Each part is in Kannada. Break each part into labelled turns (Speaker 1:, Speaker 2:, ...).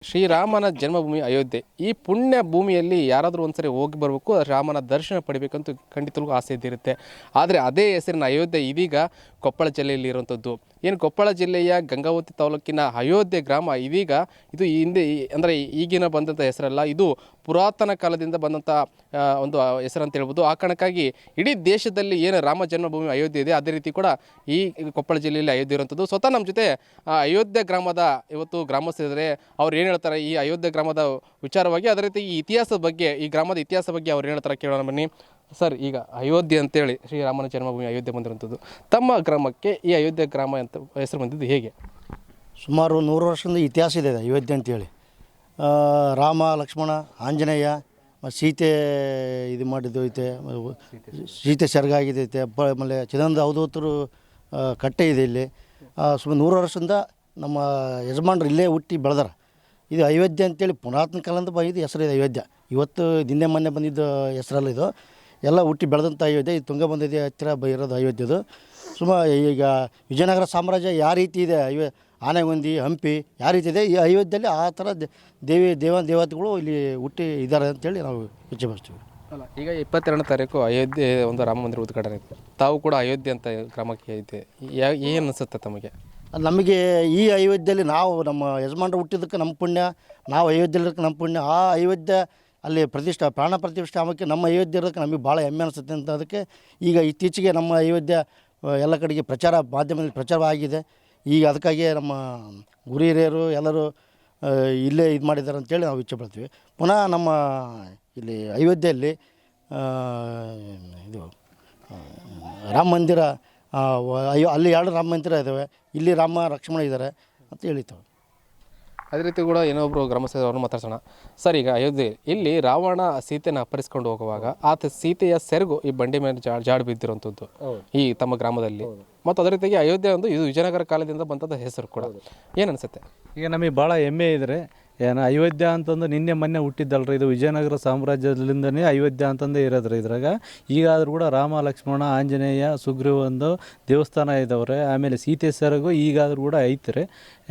Speaker 1: ಶ್ರೀರಾಮನ ಜನ್ಮಭೂಮಿ ಅಯೋಧ್ಯೆ. ಈ ಪುಣ್ಯ ಭೂಮಿಯಲ್ಲಿ ಯಾರಾದರೂ ಒಂದ್ಸರಿ ಹೋಗಿ ಬರಬೇಕು, ರಾಮನ ದರ್ಶನ ಪಡಿಬೇಕಂತ ಖಂಡಿತವಾಗ್ಲೂ ಆಸೆ ಇದ್ದಿರುತ್ತೆ. ಆದರೆ ಅದೇ ಹೆಸರಿನ ಅಯೋಧ್ಯೆ ಇದೀಗ ಕೊಪ್ಪಳ ಜಿಲ್ಲೆಯಲ್ಲಿ ಇರುವಂಥದ್ದು. ಏನು ಕೊಪ್ಪಳ ಜಿಲ್ಲೆಯ ಗಂಗಾವತಿ ತಾಲೂಕಿನ ಅಯೋಧ್ಯೆ ಗ್ರಾಮ ಇದೀಗ ಇದು ಹಿಂದೆ ಅಂದರೆ ಈಗಿನ ಬಂದಂಥ ಹೆಸರಲ್ಲ, ಇದು ಪುರಾತನ ಕಾಲದಿಂದ ಬಂದಂಥ ಒಂದು ಹೆಸರು ಅಂತ ಹೇಳ್ಬೋದು. ಆ ಕಾರಣಕ್ಕಾಗಿ ಇಡೀ ದೇಶದಲ್ಲಿ ಏನು ರಾಮ ಜನ್ಮಭೂಮಿ ಅಯೋಧ್ಯೆ ಇದೆ, ಅದೇ ರೀತಿ ಕೂಡ ಈ ಕೊಪ್ಪಳ ಜಿಲ್ಲೆಯಲ್ಲಿ ಅಯೋಧ್ಯೆ ಇರುವಂಥದ್ದು. ಸ್ವತಃ ನಮ್ಮ ಜೊತೆ ಅಯೋಧ್ಯೆ ಗ್ರಾಮದ ಇವತ್ತು ಗ್ರಾಮಸ್ಥರಿದ್ದಾರೆ. ಅವ್ರು ಏನು ಹೇಳ್ತಾರೆ ಈ ಅಯೋಧ್ಯೆ ಗ್ರಾಮದ ವಿಚಾರವಾಗಿ, ಅದೇ ರೀತಿ ಈ ಇತಿಹಾಸದ ಬಗ್ಗೆ, ಈ ಗ್ರಾಮದ ಇತಿಹಾಸ ಬಗ್ಗೆ ಅವ್ರು ಏನು ಹೇಳ್ತಾರೆ ಕೇಳೋಣ ಬನ್ನಿ. ಸರ್, ಈಗ ಅಯೋಧ್ಯೆ ಅಂತೇಳಿ ಶ್ರೀರಾಮನ ಜನ್ಮಭೂಮಿ ಅಯೋಧ್ಯೆ ಬಂದಿರುವಂಥದ್ದು, ತಮ್ಮ ಗ್ರಾಮಕ್ಕೆ ಈ ಅಯೋಧ್ಯೆ ಗ್ರಾಮ ಅಂತ ಹೆಸರು ಬಂದಿದ್ದು ಹೇಗೆ?
Speaker 2: ಸುಮಾರು 100 ವರ್ಷದಿಂದ ಇತಿಹಾಸ ಇದೆ ಅಯೋಧ್ಯೆ ಅಂತೇಳಿ. ರಾಮ, ಲಕ್ಷ್ಮಣ, ಆಂಜನೇಯ ಮತ್ತು ಸೀತೆ ಇದು ಮಾಡಿದ್ದು ಐತೆ, ಸೀತೆ ಸೆರಗ ಆಗಿದೈತೆ. ಆಮೇಲೆ ಚಿದಂದ ಅವಧೂತರು ಕಟ್ಟೆ ಇದೆ ಇಲ್ಲಿ. ಸುಮಾರು 100 ವರ್ಷದಿಂದ ನಮ್ಮ ಯಜಮಾನ್ರು ಇಲ್ಲೇ ಹುಟ್ಟಿ ಬೆಳೆದಾರ. ಇದು ಅಯೋಧ್ಯೆ ಅಂತೇಳಿ ಪುರಾತನ ಕಾಲದಿಂದ ಬಂದಿದ್ದು ಹೆಸರು ಇದೆ ಅಯೋಧ್ಯೆ. ಇವತ್ತು ನಿನ್ನೆ ಮೊನ್ನೆ ಬಂದಿದ್ದು ಹೆಸರಲ್ಲ, ಇದು ಎಲ್ಲ ಹುಟ್ಟಿ ಬೆಳೆದಂಥ ಅಯೋಧ್ಯೆ. ಇದು ತುಂಗಭದ್ರಾ ಹತ್ತಿರ ಇರೋದು ಅಯೋಧ್ಯೆದು. ಈಗ ವಿಜಯನಗರ ಸಾಮ್ರಾಜ್ಯ ಯಾವ ರೀತಿ ಇದೆ, ಆನೆಗೊಂದಿ, ಹಂಪಿ ಯಾವ ರೀತಿ ಇದೆ, ಈ ಅಯೋಧ್ಯೆಯಲ್ಲಿ ಆ ಥರ ದೇವತೆಗಳು ಇಲ್ಲಿ ಹುಟ್ಟಿ ಇದ್ದಾರೆ ಅಂತೇಳಿ ನಾವು ಇಚ್ಛೆಪಡ್ತೀವಿ.
Speaker 1: ಅಲ್ಲ, ಈಗ 22ನೇ ತಾರೀಕು ಅಯೋಧ್ಯೆ ಒಂದು ರಾಮ ಮಂದಿರ ಉದ್ಘಾಟನೆ ಇದೆ. ತಾವು ಕೂಡ ಅಯೋಧ್ಯೆ ಅಂತ ಗ್ರಾಮಕ್ಕೆ ಇದೆ, ಏನು ಅನಿಸುತ್ತೆ ತಮಗೆ?
Speaker 2: ನಮಗೆ ಈ ಅಯೋಧ್ಯೆಯಲ್ಲಿ ನಾವು ನಮ್ಮ ಯಜಮಾನ್ರು ಹುಟ್ಟಿದ್ದಕ್ಕೆ ನಮ್ಮ ಪುಣ್ಯ, ನಾವು ಅಯೋಧ್ಯೆಲಿರೋಕ್ಕೆ ನಮ್ಮ ಪುಣ್ಯ. ಆ ಅಯೋಧ್ಯೆ ಅಲ್ಲಿ ಪ್ರಾಣ ಪ್ರತಿಷ್ಠಾಮಕ್ಕೆ ನಮ್ಮ ಅಯೋಧ್ಯೆ ಇರೋದಕ್ಕೆ ನಮಗೆ ಭಾಳ ಹೆಮ್ಮೆ ಅನಿಸುತ್ತೆ ಅಂತ. ಅದಕ್ಕೆ ಈಗ ಇತ್ತೀಚೆಗೆ ನಮ್ಮ ಅಯೋಧ್ಯೆ ಎಲ್ಲ ಕಡೆಗೆ ಮಾಧ್ಯಮದಲ್ಲಿ ಪ್ರಚಾರವಾಗಿದೆ. ಈಗ ಅದಕ್ಕಾಗಿ ನಮ್ಮ ಗುರು ಹಿರಿಯರು ಎಲ್ಲರೂ ಇಲ್ಲೇ ಇದು ಮಾಡಿದ್ದಾರೆ ಅಂತೇಳಿ ನಾವು ಇಚ್ಛೆ ಪಡ್ತೀವಿ. ಪುನಃ ನಮ್ಮ ಇಲ್ಲಿ ಅಯೋಧ್ಯೆಯಲ್ಲಿ ಇದು ರಾಮ ಮಂದಿರ, ಅಲ್ಲಿ 2 ರಾಮ ಮಂದಿರ ಇದ್ದಾವೆ. ಇಲ್ಲಿ ರಾಮ ಲಕ್ಷ್ಮಣ ಇದ್ದಾರೆ ಅಂತ ಹೇಳಿದ್ದೇವೆ.
Speaker 1: ಅದೇ ರೀತಿ ಕೂಡ ಏನೊಬ್ಬರು ಗ್ರಾಮಸ್ಥರು ಅವ್ರನ್ನ ಮಾತಾಡ್ಸೋಣ. ಸರ್, ಈಗ ಅಯೋಧ್ಯೆ ಇಲ್ಲಿ ರಾವಣ ಸೀತೆನ ಅಪಹರಿಸ್ಕೊಂಡು ಹೋಗುವಾಗ ಆತ ಸೀತೆಯ ಸೆರಗು ಈ ಬಂಡಿ ಮೇಲೆ ಜಾಡು ಬಿದ್ದಿರುವಂಥದ್ದು ಈ ತಮ್ಮ ಗ್ರಾಮದಲ್ಲಿ. ಮತ್ತು ಅದೇ ರೀತಿಯಾಗಿ ಅಯೋಧ್ಯೆ ಒಂದು ಇದು ವಿಜಯನಗರ ಕಾಲದಿಂದ ಬಂದಂಥ ಹೆಸರು ಕೂಡ. ಏನು ಅನಿಸುತ್ತೆ?
Speaker 3: ಈಗ ನಮಗೆ ಭಾಳ ಹೆಮ್ಮೆ ಇದ್ರೆ ಏನು ಅಯೋಧ್ಯೆ ಅಂತಂದು ನಿನ್ನೆ ಮೊನ್ನೆ ಹುಟ್ಟಿದ್ದಲ್ರಿ, ಇದು ವಿಜಯನಗರ ಸಾಮ್ರಾಜ್ಯದಿಂದನೇ ಅಯೋಧ್ಯೆ ಅಂತಂದೇ ಇರೋದ್ರಿ. ಇದ್ರಾಗ ಈಗಾದರೂ ಕೂಡ ರಾಮ, ಲಕ್ಷ್ಮಣ, ಆಂಜನೇಯ, ಸುಗ್ರೀವ ಒಂದು ದೇವಸ್ಥಾನ ಇದಾವ್ರೆ. ಆಮೇಲೆ ಸೀತೆ ಸೆರಗು ಈಗಾದರೂ ಕೂಡ ಐತ್ರಿ.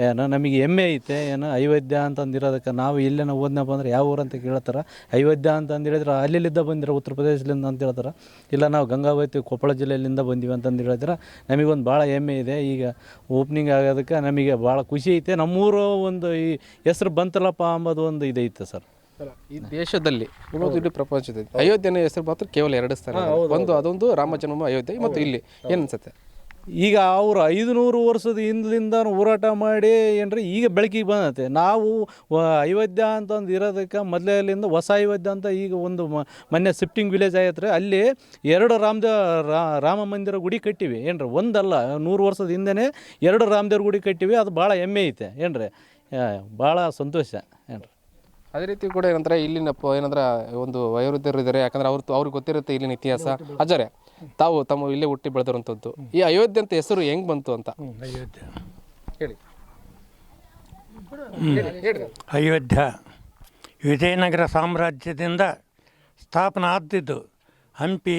Speaker 3: ಏನು ನಮಗೆ ಹೆಮ್ಮೆ ಐತೆ. ಏನು ಅಯೋಧ್ಯೆ ಅಂತಂದಿರೋದಕ್ಕೆ ನಾವು ಇಲ್ಲೇನ ಓದ್ನಪ್ಪ ಅಂದ್ರೆ ಯಾವ ಊರು ಅಂತ ಕೇಳ್ತಾರೆ. ಅಯೋಧ್ಯೆ ಅಂತಂದು ಹೇಳಿದ್ರೆ ಅಲ್ಲಿಲ್ಲಿದ್ದ ಬಂದಿರೋ ಉತ್ತರ ಪ್ರದೇಶದಿಂದ ಅಂತ ಹೇಳ್ತಾರೆ. ಇಲ್ಲ ನಾವು ಗಂಗಾವತಿ ಕೊಪ್ಪಳ ಜಿಲ್ಲೆಯಲ್ಲಿಂದ ಬಂದೀವಿ ಅಂತಂದು ಹೇಳಿದ್ರೆ ನಮಗೊಂದು ಭಾಳ ಹೆಮ್ಮೆ ಇದೆ. ಈಗ ಓಪನಿಂಗ್ ಆಗೋದಕ್ಕೆ ನಮಗೆ ಭಾಳ ಖುಷಿ ಐತೆ. ನಮ್ಮೂರು ಒಂದು ಈ ಹೆಸರು ಬಂತಲ್ಲಪ್ಪ ಅಂಬೋದು ಒಂದು ಇದೈತೆ ಸರ್.
Speaker 1: ಈ ದೇಶದಲ್ಲಿ ಇಡೀ ಪ್ರಪಂಚದಲ್ಲಿ ಅಯೋಧ್ಯೆಯ ಹೆಸರು ಮಾತ್ರ ಕೇವಲ 2 ಸ್ಥಾನ. ಒಂದು ಅದೊಂದು ರಾಮ ಜನ್ಮಭೂಮಿ ಅಯೋಧ್ಯೆ, ಮತ್ತು ಇಲ್ಲಿ ಏನು ಅನ್ಸುತ್ತೆ?
Speaker 3: ಈಗ ಅವರು 500 ವರ್ಷದ ಹಿಂದಲಿಂದ ಹೋರಾಟ ಮಾಡಿ ಏನ್ರಿ ಈಗ ಬೆಳಕಿಗೆ ಬಂದತೆ. ನಾವು ಅಯೋಧ್ಯೆ ಅಂತಂದು ಇರೋದಕ್ಕೆ ಮೊದಲಿಂದ ಹೊಸ ಅಯೋಧ್ಯೆ ಅಂತ ಈಗ ಒಂದು ಮೊನ್ನೆ ಶಿಫ್ಟಿಂಗ್ ವಿಲೇಜ್ ಆಗೈತ್ರಿ. ಅಲ್ಲಿ 2 ರಾಮ ಮಂದಿರ ಗುಡಿ ಕಟ್ಟಿವಿ ಏನ್ರಿ, ಒಂದಲ್ಲ 100 ವರ್ಷದ ಹಿಂದೆನೇ 2 ರಾಮದೇವ್ರ ಗುಡಿ ಕಟ್ಟಿವಿ. ಅದು ಭಾಳ ಹೆಮ್ಮೆ ಐತೆ ಏನ್ರಿ, ಭಾಳ ಸಂತೋಷ ಏನ್ರಿ.
Speaker 1: ಅದೇ ರೀತಿ ಕೂಡ ಏನಂದ್ರೆ ಇಲ್ಲಿನ ಏನಂದ್ರೆ ಒಂದು ವಯೋವೃದ್ಧರು ಇದ್ದಾರೆ, ಯಾಕಂದ್ರೆ ಅವ್ರಿಗೆ ಗೊತ್ತಿರುತ್ತೆ ಇಲ್ಲಿನ ಇತಿಹಾಸ. ಅಜ್ಜರೇ, ತಾವು ತಮ್ಮ ಇಲ್ಲೇ ಹುಟ್ಟಿ ಬೆಳೆದಿರುವಂಥದ್ದು, ಈ ಅಯೋಧ್ಯೆ ಅಂತ ಹೆಸರು ಹೆಂಗೆ ಬಂತು ಅಂತ
Speaker 4: ಅಯೋಧ್ಯೆ
Speaker 1: ಹೇಳಿ.
Speaker 4: ಅಯೋಧ್ಯೆ ವಿಜಯನಗರ ಸಾಮ್ರಾಜ್ಯದಿಂದ ಸ್ಥಾಪನೆ ಆದದ್ದು. ಹಂಪಿ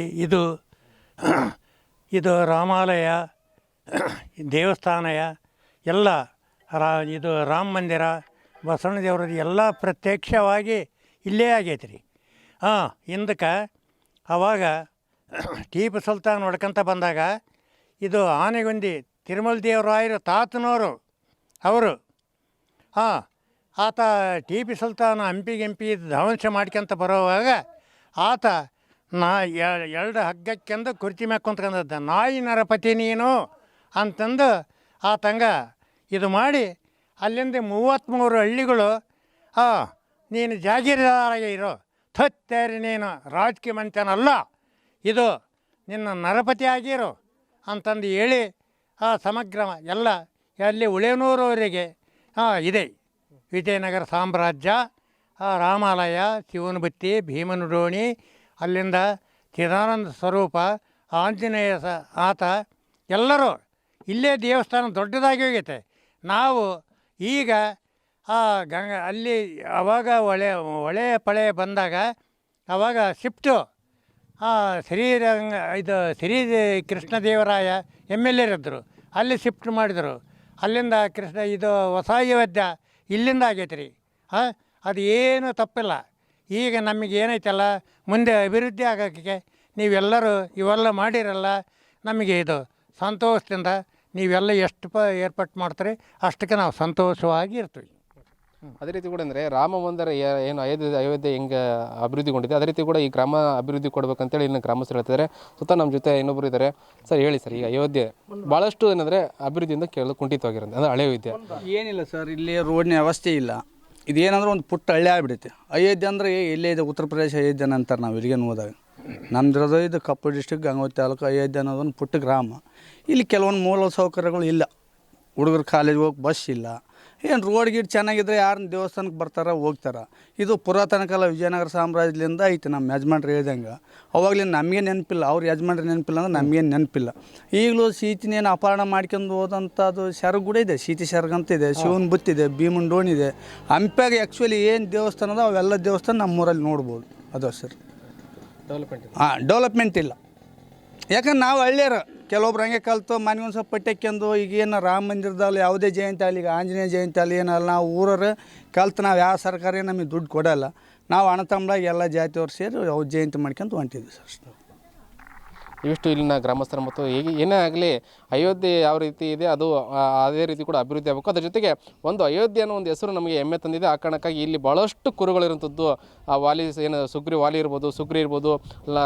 Speaker 4: ಇದು ರಾಮಾಲಯ, ದೇವಸ್ಥಾನಯ ಎಲ್ಲ ಇದು ರಾಮ ಮಂದಿರ, ಬಸವಣ್ಣದೇವ್ರದ್ದು ಎಲ್ಲ ಪ್ರತ್ಯಕ್ಷವಾಗಿ ಇಲ್ಲೇ ಆಗೈತೆ ರೀ. ಹಿಂದಕ್ಕೆ ಅವಾಗ ಟಿಪ್ಪು ಸುಲ್ತಾನ್ ನೋಡ್ಕೊಂತ ಬಂದಾಗ ಇದು ಆನೆಗೊಂದಿ ತಿರುಮಲ ದೇವರಾಯರು ತಾತನವರು ಅವರು ಆತ ಟಿಪ್ಪು ಸುಲ್ತಾನ್ ಹಂಪಿ ಧ್ವಂಸ ಮಾಡ್ಕೊಂತ ಬರೋವಾಗ ಆತ 2 ಹಗ್ಗಕ್ಕೆಂದು ಕುರ್ಚಿ ಮ್ಯಾಗ ಕುಂತ್ಕೊಂಡದ್ದ. ನಾಯಿ ನರಪತಿ ನೀನು ಅಂತಂದು ಆತಂಗ ಇದು ಮಾಡಿ ಅಲ್ಲಿಂದ 33 ಹಳ್ಳಿಗಳು ನೀನು ಜಾಗೀರದಾರಾಗೆ ಇರೋ, ಥತ್ತೇರಿ ನೀನು ರಾಜಕೀಯ ಮಂತ್ಯನಲ್ಲ, ಇದು ನಿನ್ನ ನರಪತಿ ಆಗಿರೋ ಅಂತಂದು ಹೇಳಿ ಸಮಗ್ರ ಎಲ್ಲ ಅಲ್ಲಿ ಉಳೇನೂರವರೆಗೆ ಇದೆ ವಿಜಯನಗರ ಸಾಮ್ರಾಜ್ಯ. ರಾಮಾಲಯ, ಶಿವನ ಬತ್ತಿ, ಭೀಮನ ಡೋಣಿ, ಅಲ್ಲಿಂದ ಚಿದಾನಂದ ಸ್ವರೂಪ, ಆಂಜನೇಯ ಆತ ಎಲ್ಲರೂ ಇಲ್ಲೇ ದೇವಸ್ಥಾನ ದೊಡ್ಡದಾಗಿ ಹೋಗೈತೆ. ನಾವು ಈಗ ಅಲ್ಲಿ ಅವಾಗ ಹೊಳೆ ಪಳೆ ಬಂದಾಗ ಅವಾಗ ಶಿಫ್ಟು ಶ್ರೀ ಕೃಷ್ಣದೇವರಾಯ MLA ಇದ್ದರು, ಅಲ್ಲಿ ಶಿಫ್ಟ್ ಮಾಡಿದರು. ಅಲ್ಲಿಂದ ಹೊಸ ಅಯೋಧ್ಯ ಇಲ್ಲಿಂದ ಆಗೈತೆ ರೀ. ಅದು ಏನು ತಪ್ಪಿಲ್ಲ. ಈಗ ನಮಗೆ ಏನೈತಲ್ಲ, ಮುಂದೆ ಅಭಿವೃದ್ಧಿ ಆಗೋಕ್ಕೆ ನೀವೆಲ್ಲರೂ ಇವೆಲ್ಲ ಮಾಡಿರಲ್ಲ, ನಮಗೆ ಇದು ಸಂತೋಷದಿಂದ ನೀವೆಲ್ಲ ಎಷ್ಟು ಏರ್ಪಾಟ್ ಮಾಡ್ತೀರಿ ಅಷ್ಟಕ್ಕೆ ನಾವು ಸಂತೋಷವಾಗಿ ಇರ್ತೀವಿ.
Speaker 1: ಅದೇ ರೀತಿ ಕೂಡ ಅಂದರೆ ರಾಮ ಮಂದಿರ ಏನು ಅಯೋಧ್ಯೆ ಹೆಂಗೆ ಅಭಿವೃದ್ಧಿಗೊಂಡಿದೆ ಅದೇ ರೀತಿ ಕೂಡ ಈ ಗ್ರಾಮ ಅಭಿವೃದ್ಧಿ ಕೊಡ್ಬೇಕಂತೇಳಿ ಇನ್ನು ಗ್ರಾಮಸ್ಥರು ಹೇಳ್ತಿದ್ದಾರೆ. ಸುತ್ತ ನಮ್ಮ ಜೊತೆ ಇನ್ನೊಬ್ಬರು ಇದ್ದಾರೆ. ಸರ್ ಹೇಳಿ ಸರ್, ಈಗ ಅಯೋಧ್ಯೆ ಭಾಳಷ್ಟು ಏನಂದರೆ ಅಭಿವೃದ್ಧಿಯಿಂದ ಕುಂಠಿತವಾಗಿರುತ್ತೆ, ಅಂದರೆ ಹಳೆ ಅಯೋಧ್ಯೆ
Speaker 5: ಏನಿಲ್ಲ ಸರ್, ಇಲ್ಲಿ ರೋಡ್ನ ವ್ಯವಸ್ಥೆ ಇಲ್ಲ. ಇದೇನಂದ್ರೆ ಒಂದು ಪುಟ್ಟ ಹಳ್ಳಿ ಆಗ್ಬಿಡುತ್ತೆ. ಅಯೋಧ್ಯೆ ಅಂದರೆ ಎಲ್ಲೇ ಇದೆ, ಉತ್ತರ ಪ್ರದೇಶ ಅಯೋಧ್ಯೆ ಅಂತಾರೆ ನಾವು ಇಲ್ಲಿಗೆ ಹೋದಾಗ. ನಮ್ದಿರೋದು ಇದು ಕೊಪ್ಪಳ ಡಿಸ್ಟಿಕ್ ಗಂಗಾವತಿ ತಾಲೂಕು. ಅಯೋಧ್ಯೆ ಅನ್ನೋದು ಒಂದು ಪುಟ್ಟ ಗ್ರಾಮ. ಇಲ್ಲಿ ಕೆಲವೊಂದು ಮೂಲ ಸೌಕರ್ಯಗಳು ಇಲ್ಲ. ಹುಡುಗರು ಕಾಲೇಜ್ಗೆ ಹೋಗಿ ಬಸ್ ಇಲ್ಲ. ಏನು ರೋಡ್ ಗೀಡ್ ಚೆನ್ನಾಗಿದ್ರೆ ಯಾರನ್ನ ದೇವಸ್ಥಾನಕ್ಕೆ ಬರ್ತಾರೆ ಹೋಗ್ತಾರೆ. ಇದು ಪುರಾತನ ಕಾಲ ವಿಜಯನಗರ ಸಾಮ್ರಾಜ್ಯದಿಂದ ಐತೆ. ನಮ್ಮ ಯಜಮಾನ್ರು ಹೇಳ್ದಂಗೆ ಅವಾಗಲಿಂದ ನಮಗೆ ನೆನಪಿಲ್ಲ, ಅವ್ರ ಯಜಮಾನ್ರು ನೆನಪಿಲ್ಲ ಅಂದ್ರೆ ನಮಗೇನು ನೆನಪಿಲ್ಲ. ಈಗಲೂ ಸೀತಿನೇನು ಅಪಹರಣ ಮಾಡ್ಕೊಂಡು ಹೋದಂಥದ್ದು ಸೆರಗು ಕೂಡ ಇದೆ. ಸೀತೆ ಸೆರಗು ಅಂತ ಇದೆ, ಶಿವನ ಬುತ್ತಿದೆ, ಭೀಮನ ಡೋಣಿ ಇದೆ. ಹಂಪ್ಯಾಗ ಆ್ಯಕ್ಚುಲಿ ಏನು ದೇವಸ್ಥಾನ ಅದ ಅವೆಲ್ಲ ದೇವಸ್ಥಾನ ನಮ್ಮೂರಲ್ಲಿ ನೋಡ್ಬೋದು. ಅದು ಸರ್ ಡೆವಲಪ್ಮೆಂಟ್ ಇಲ್ಲ. ಯಾಕಂದ್ರೆ ನಾವು ಹಳ್ಳಿಯರ ಕೆಲವೊಬ್ರು ಹಂಗೆ ಕಲ್ತು ಮನೆ ಒಂದು ಸ್ವಲ್ಪ ಪಟ್ಟೆಕ್ಕೆಂದು ಈಗೇನು ರಾಮ ಮಂದಿರದಲ್ಲಿ ಯಾವುದೇ ಜಯಂತಿ ಆಗಲಿ, ಈಗ ಆಂಜನೇಯ ಜಯಂತಿ ಆಗಲಿ ಏನಲ್ಲ, ನಾವು ಊರರು ಕಲ್ತು ನಾವು ಯಾವ ಸರ್ಕಾರ ನಮಗೆ ದುಡ್ಡು ಕೊಡೋಲ್ಲ. ನಾವು ಅಣ್ಣ ತಮ್ಮಲಾಗಿ ಎಲ್ಲ ಜಾತಿಯವ್ರು ಸೇರಿ ಅವ್ರು ಜಯಂತಿ ಮಾಡ್ಕೊಂಡು ಹೊಂಟಿದ್ವಿ ಸರ್.
Speaker 1: ಇವಿಷ್ಟು ಇಲ್ಲಿನ ಗ್ರಾಮಸ್ಥರ ಮತ್ತು ಹೇಗೆ ಏನೇ ಆಗಲಿ ಅಯೋಧ್ಯೆ ಯಾವ ರೀತಿ ಇದೆ ಅದು ಅದೇ ರೀತಿ ಕೂಡ ಅಭಿವೃದ್ಧಿ ಆಗಬೇಕು. ಅದ್ರ ಜೊತೆಗೆ ಒಂದು ಅಯೋಧ್ಯೆ ಅನ್ನೋ ಒಂದು ಹೆಸರು ನಮಗೆ ಹೆಮ್ಮೆ ತಂದಿದೆ. ಆ ಕಾರಣಕ್ಕಾಗಿ ಇಲ್ಲಿ ಭಾಳಷ್ಟು ಕುರುಗಳಿರುವಂಥದ್ದು ಆ ವಾಲಿ ಏನು ವಾಲಿ ಇರ್ಬೋದು, ಸುಗ್ರಿ ಇರ್ಬೋದು,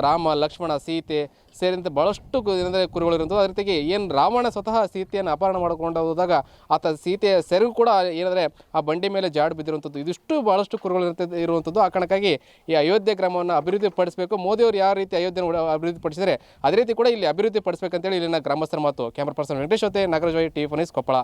Speaker 1: ರಾಮ ಲಕ್ಷ್ಮಣ ಸೀತೆ ಸೇರಿದಂತೆ ಭಾಳಷ್ಟು ಏನಂದರೆ ಕುರುಗಳಿರುವಂಥದ್ದು. ಅದೇ ರೀತಿಗೆ ಏನು ರಾವಣ ಸ್ವತಃ ಸೀತೆಯನ್ನು ಅಪಹರಣ ಮಾಡಿಕೊಂಡು ಹೋದಾಗ ಆತ ಸೀತೆಯ ಸೆರಗು ಕೂಡ ಏನಂದರೆ ಆ ಬಂಡಿ ಮೇಲೆ ಜಾಡು ಬಿದ್ದಿರುವಂಥದ್ದು. ಇದಿಷ್ಟು ಭಾಳಷ್ಟು ಕುರುಗಳು ಇರುವಂಥದ್ದು. ಆ ಕಾರಣಕ್ಕಾಗಿ ಈ ಅಯೋಧ್ಯೆ ಗ್ರಾಮವನ್ನು ಅಭಿವೃದ್ಧಿ ಪಡಿಸಬೇಕು. ಮೋದಿಯವರು ಯಾವ ರೀತಿ ಅಯೋಧ್ಯೆಯನ್ನು ಅಭಿವೃದ್ಧಿ ಪಡಿಸಿದರೆ ಅದೇ ರೀತಿ ಕೂಡ ಇಲ್ಲಿ ಅಭಿವೃದ್ಧಿ ಪಡಿಸಬೇಕಂತೇಳಿ ಇಲ್ಲಿನ ಗ್ರಾಮಸ್ಥರ ಮಾತು. ಕ್ಯಾಮ್ರಾ ಪರ್ಸನ್ ವೆಂಕಟೇಶ್ ಜೊತೆ ನಾಗರಾಜ್, ಟಿವಿ 4 ನ್ಯೂಸ್, ಕೊಪ್ಪಳ.